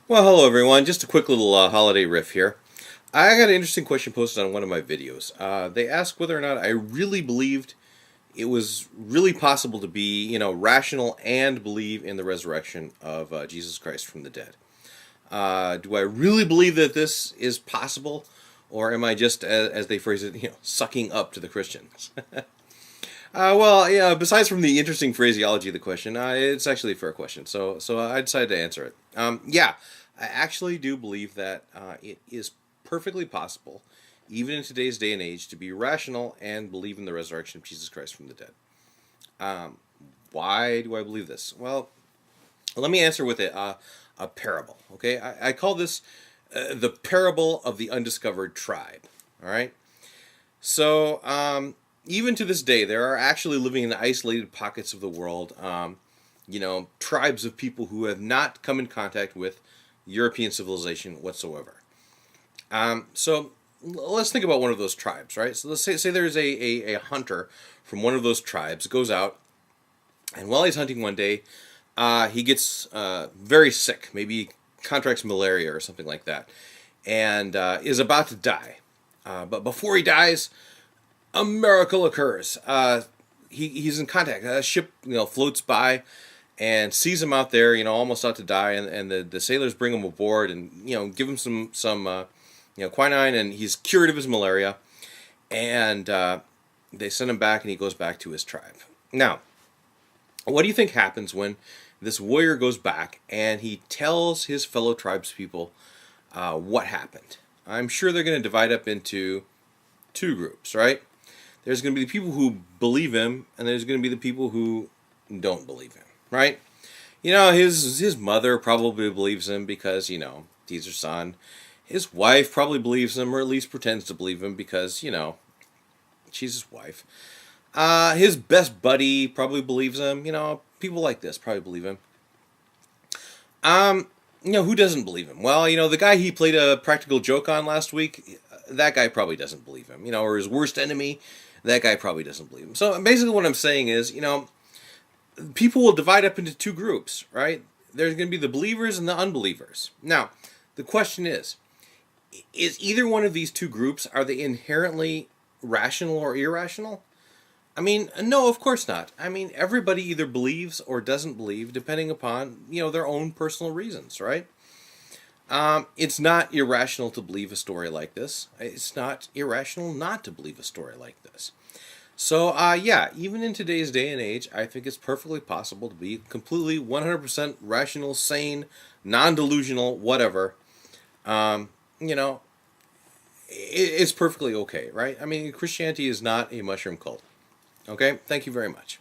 Well, hello everyone. Just a quick little holiday riff here. I got an interesting question posted on one of my videos. They asked whether or not I really believed it was really possible to be, rational and believe in the resurrection of Jesus Christ from the dead. Do I really believe that this is possible, or am I just, as they phrase it, sucking up to the Christians? Well, yeah. Besides from the interesting phraseology of the question, it's actually a fair question. So I decided to answer it. Yeah, I actually do believe that it is perfectly possible, even in today's day and age, to be rational and believe in the resurrection of Jesus Christ from the dead. Um, why do I believe this? Well, let me answer with a parable. Okay, I call this the parable of the undiscovered tribe. All right. So, even to this day, there are actually living in isolated pockets of the world, tribes of people who have not come in contact with European civilization whatsoever. So, let's think about one of those tribes, right? So, let's say there's a hunter from one of those tribes, goes out, and while he's hunting one day, he gets very sick. Maybe he contracts malaria or something like that, and is about to die. But before he dies, a miracle occurs. He's in contact. A ship, floats by and sees him out there, almost out to die, and the sailors bring him aboard and give him some quinine, and he's cured of his malaria, and they send him back, and he goes back to his tribe. Now, what do you think happens when this warrior goes back and he tells his fellow tribespeople what happened? I'm sure they're going to divide up into two groups, right? There's going to be the people who believe him, and there's going to be the people who don't believe him, right? His mother probably believes him because, he's her son. His wife probably believes him, or at least pretends to believe him because, she's his wife. His best buddy probably believes him. People like this probably believe him. Who doesn't believe him? Well, the guy he played a practical joke on last week, that guy probably doesn't believe him. Or his worst enemy, that guy probably doesn't believe him. So basically what I'm saying is, people will divide up into two groups, right? There's going to be the believers and the unbelievers. Now, the question is either one of these two groups, are they inherently rational or irrational? I mean, no, of course not. I mean, everybody either believes or doesn't believe, depending upon, their own personal reasons, right? It's not irrational to believe a story like this. It's not irrational not to believe a story like this. So, yeah, even in today's day and age, I think it's perfectly possible to be completely 100% rational, sane, non-delusional, whatever. It's perfectly okay, right? I mean, Christianity is not a mushroom cult. Okay? Thank you very much.